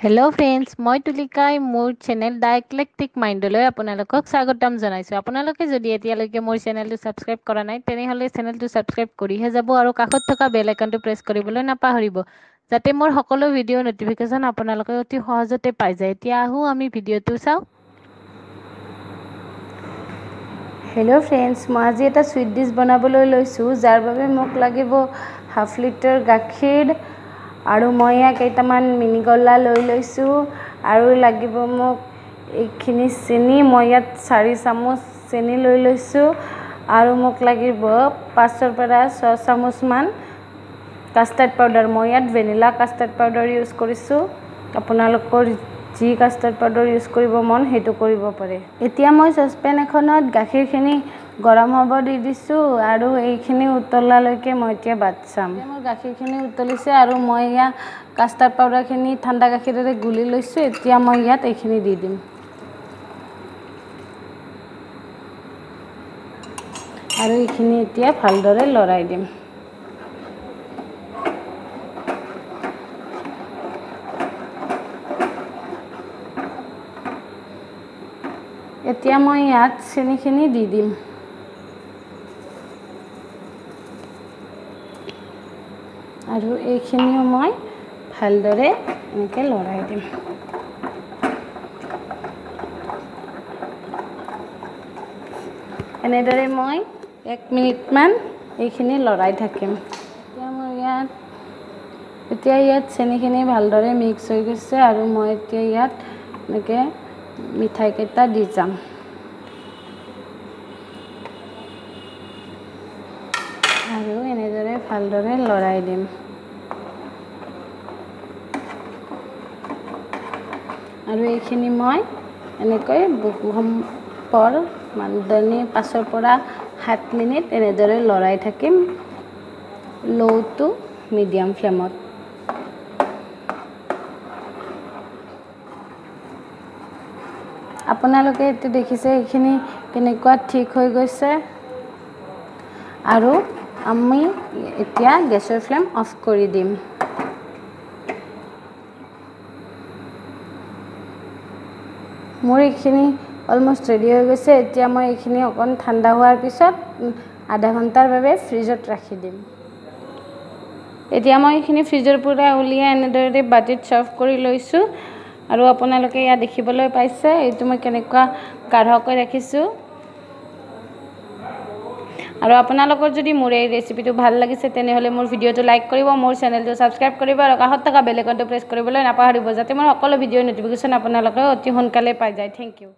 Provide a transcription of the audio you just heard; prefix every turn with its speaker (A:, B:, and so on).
A: Hello' friends, মই তুলিকাই মোৰ চেনেল দ্য একলেক্টিক মাইণ্ডলৈ আপোনালোকক স্বাগতম জনাইছোঁ। আপোনালোকে যদি এতিয়ালৈকে মোৰ চেনেলটো ছাবস্ক্ৰাইব কৰা নাই তেনেহ'লে চেনেলটো ছাবস্ক্ৰাইব কৰিহে যাব আৰু কাষত থকা বেল আইকনটো প্ৰেছ কৰিবলৈ নাপাহৰিব, যাতে মোৰ সকলো ভিডিঅ'ৰ ন'টিফিকেশ্যন আপোনালোকে অতি সহজতে পাই যায়। এতিয়া আহোঁ আমি ভিডিঅ'টো চাওঁ।
B: হেল্ল' ফ্ৰেণ্ডছ, মই আজি এটা চুইট ডিছ বনাবলৈ লৈছোঁ, যাৰ বাবে মোক লাগিব হাফ লিটাৰ গাখীৰ আৰু মই কেইটামান মিনি গল্লা লৈ লৈছোঁ আৰু লাগিব মোক এইখিনি চেনি। মই ইয়াত 4 চামুচ চেনি লৈ লৈছোঁ আৰু মোক লাগিব 5ৰ পৰা 6 চামুচমান কাষ্টাৰ্ড পাউডাৰ। মই ইয়াত ভেনিলা কাষ্টাৰ্ড পাউডাৰ ইউজ কৰিছোঁ, আপোনালোকৰ যি কাষ্টাৰ্ড পাউডাৰ ইউজ কৰিব মন সেইটো কৰিব পাৰে। এতিয়া মই চচপেন এখনত গাখীৰখিনি গৰম হ'ব দি দিছোঁ আৰু এইখিনি উতলালৈকে মই এতিয়া বাট চাম। মোৰ গাখীৰখিনি উতলিছে আৰু মই ইয়াত কাষ্টাৰ্ড পাউডাৰখিনি ঠাণ্ডা গাখীৰেৰে গুলি লৈছোঁ। এতিয়া মই ইয়াত এইখিনি দি দিম আৰু এইখিনি এতিয়া ভালদৰে লৰাই দিম। এতিয়া মই ইয়াত চেনিখিনি দি দিম আৰু এইখিনিও মই ভালদৰে এনেকৈ লৰাই দিম। এনেদৰে মই 1 মিনিটমান এইখিনি লৰাই থাকিম। এতিয়া ইয়াত চেনিখিনি ভালদৰে মিক্স হৈ গৈছে আৰু মই এতিয়া ইয়াত এনেকৈ মিঠাইকেইটা দি যাম আৰু এনেদৰে ভালদৰে লৰাই দিম আৰু এইখিনি মই এনেকৈ বহু সময় মানদণ্ডি 5ৰ পৰা 7 মিনিট এনেদৰে লৰাই থাকিম, লো টু মিডিয়াম ফ্লেমত। আপোনালোকে এতিয়া দেখিছে এইখিনি কেনেকুৱা ঠিক হৈ গৈছে আৰু আমি এতিয়া গেছৰ ফ্লেম অফ কৰি দিম। মোৰ এইখিনি অলমষ্ট ৰেডি হৈ গৈছে। এতিয়া মই এইখিনি অকণ ঠাণ্ডা হোৱাৰ পিছত আধা ঘণ্টাৰ বাবে ফ্ৰিজত ৰাখি দিম। এতিয়া মই এইখিনি ফ্ৰিজৰ পৰা উলিয়াই এনেদৰে বাটিত ছাৰ্ভ কৰি লৈছোঁ আৰু আপোনালোকে ইয়াত দেখিবলৈ পাইছে এইটো মই কেনেকুৱা গাঢ়কৈ ৰাখিছোঁ। আৰু আপোনালোকৰ যদি মোৰ এই ৰেচিপিটো ভাল লাগিছে তেনেহ'লে মোৰ ভিডিঅ'টো লাইক কৰিব, মোৰ চেনেলটো ছাবস্ক্ৰাইব কৰিব আৰু কাষত থকা বেল আইকনটো প্ৰেছ কৰিবলৈ নাপাহৰিব, যাতে মোৰ সকলো ভিডিঅ'ৰ ন'টিফিকেশ্যন আপোনালোকে অতি সোনকালে পাই যায়। Thank U.